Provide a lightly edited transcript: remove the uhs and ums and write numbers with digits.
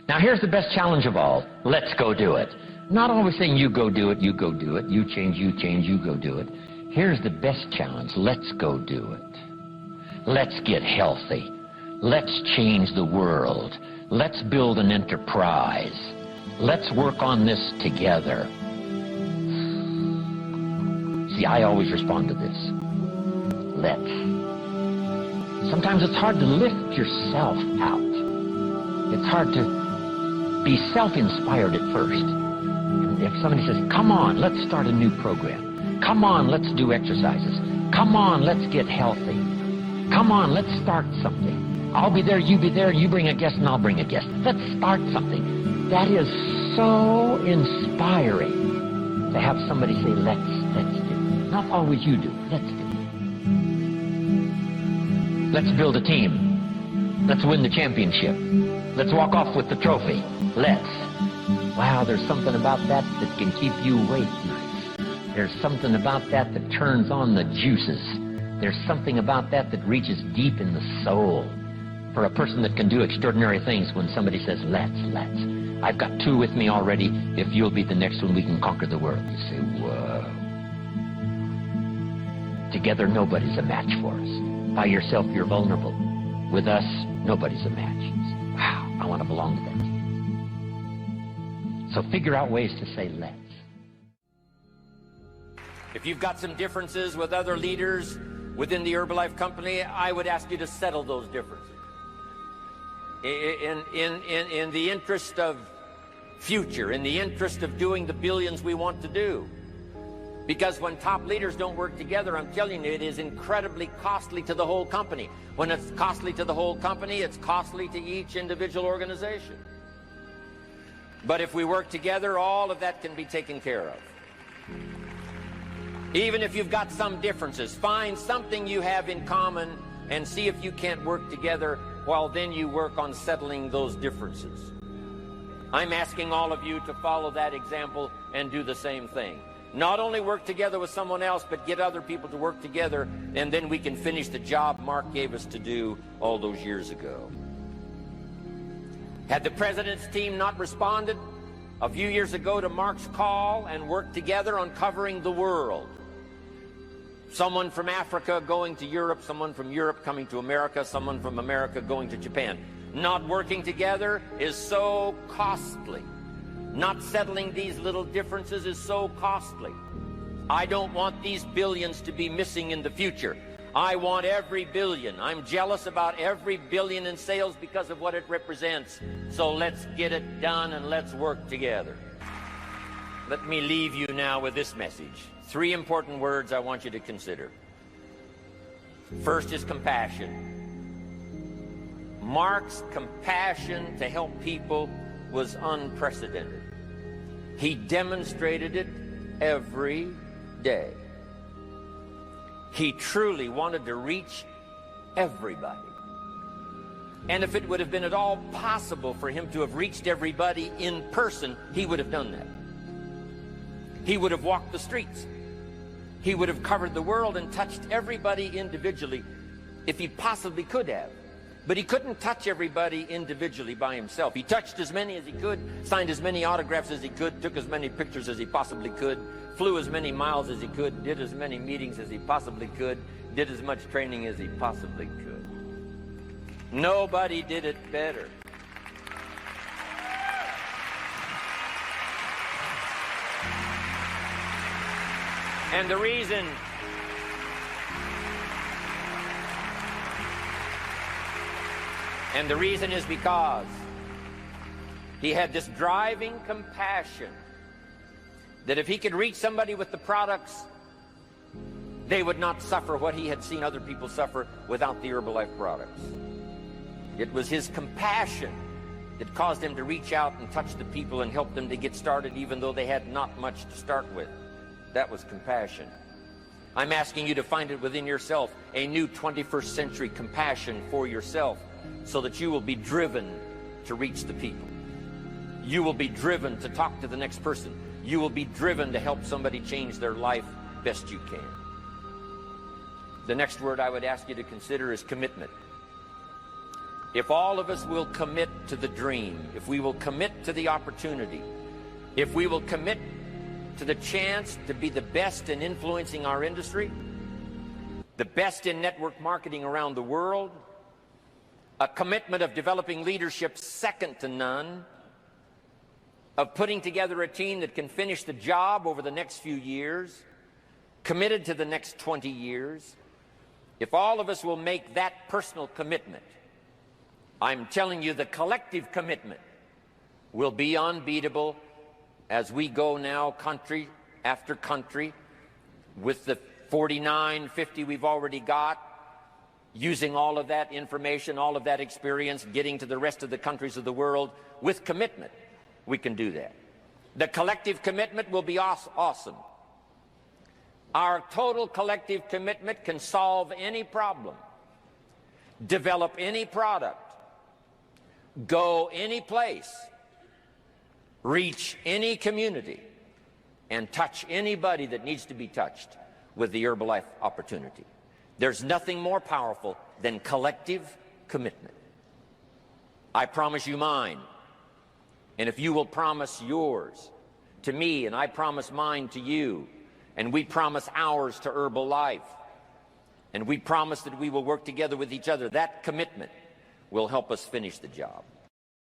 Now here's the best challenge of all. Let's go do it. Not always saying you go do it, you go do it, you change, you go do it. Here's the best challenge. Let's go do it. Let's get healthy. Let's change the world. Let's build an enterprise. Let's work on this together. See, I always respond to this. Let's. Sometimes it's hard to lift yourself out. It's hard to be self-inspired at first. And if somebody says, come on, let's start a new program. Come on, let's do exercises. Come on, let's get healthy. Come on, let's start something. I'll be there, you be there, you bring a guest and I'll bring a guest. Let's start something. That is so inspiring to have somebody say, let's do. Not always you do, let's do. Let's build a team. Let's win the championship. Let's walk off with the trophy. Let's. Wow, there's something about that that can keep you awake nights. There's something about that that turns on the juices. There's something about that that reaches deep in the soul. For a person that can do extraordinary things when somebody says, let's. I've got two with me already. If you'll be the next one, we can conquer the world. You say, whoa. Together, nobody's a match for us. By yourself, you're vulnerable. With us, nobody's a match. Wow, I want to belong to that. So figure out ways to say let's. If you've got some differences with other leaders within the Herbalife company, I would ask you to settle those differences. In the interest of future, in the interest of doing the billions we want to do. Because when top leaders don't work together, I'm telling you, it is incredibly costly to the whole company. When it's costly to the whole company, it's costly to each individual organization. But if we work together, all of that can be taken care of. Even if you've got some differences, find something you have in common and see if you can't work together, while then you work on settling those differences. I'm asking all of you to follow that example and do the same thing. Not only work together with someone else, but get other people to work together, and then we can finish the job Mark gave us to do all those years ago. Had the president's team not responded a few years ago to Mark's call and worked together on covering the world, someone from Africa going to Europe, someone from Europe coming to America, someone from America going to Japan, not working together is so costly. Not settling these little differences is so costly. I don't want these billions to be missing in the future. I want every billion. I'm jealous about every billion in sales because of what it represents. So let's get it done and let's work together. Let me leave you now with this message. 3 important words I want you to consider. First is compassion. Mark's compassion to help people was unprecedented. He demonstrated it every day. He truly wanted to reach everybody. And if it would have been at all possible for him to have reached everybody in person, he would have done that. He would have walked the streets. He would have covered the world and touched everybody individually if he possibly could have. But he couldn't touch everybody individually by himself. He touched as many as he could, signed as many autographs as he could, took as many pictures as he possibly could, flew as many miles as he could, did as many meetings as he possibly could, did as much training as he possibly could. Nobody did it better. And the reason is because he had this driving compassion that if he could reach somebody with the products, they would not suffer what he had seen other people suffer without the Herbalife products. It was his compassion that caused him to reach out and touch the people and help them to get started even though they had not much to start with. That was compassion. I'm asking you to find it within yourself, a new 21st century compassion for yourself, so that you will be driven to reach the people. You will be driven to talk to the next person. You will be driven to help somebody change their life best you can. The next word I would ask you to consider is commitment. if all of us will commit to the dream, if we will commit to the opportunity, if we will commit to the chance to be the best in influencing our industry, the best in network marketing around the world, a commitment of developing leadership second to none, of putting together a team that can finish the job over the next few years, committed to the next 20 years, if all of us will make that personal commitment, I'm telling you the collective commitment will be unbeatable as we go now country after country with the 49, 50 we've already got, using all of that information, all of that experience, getting to the rest of the countries of the world with commitment. We can do that. The collective commitment will be awesome. Our total collective commitment can solve any problem, develop any product, go any place, reach any community, and touch anybody that needs to be touched with the Herbalife opportunity. There's nothing more powerful than collective commitment. I promise you mine, and if you will promise yours to me, and I promise mine to you, and we promise ours to Herbalife, and we promise that we will work together with each other, that commitment will help us finish the job.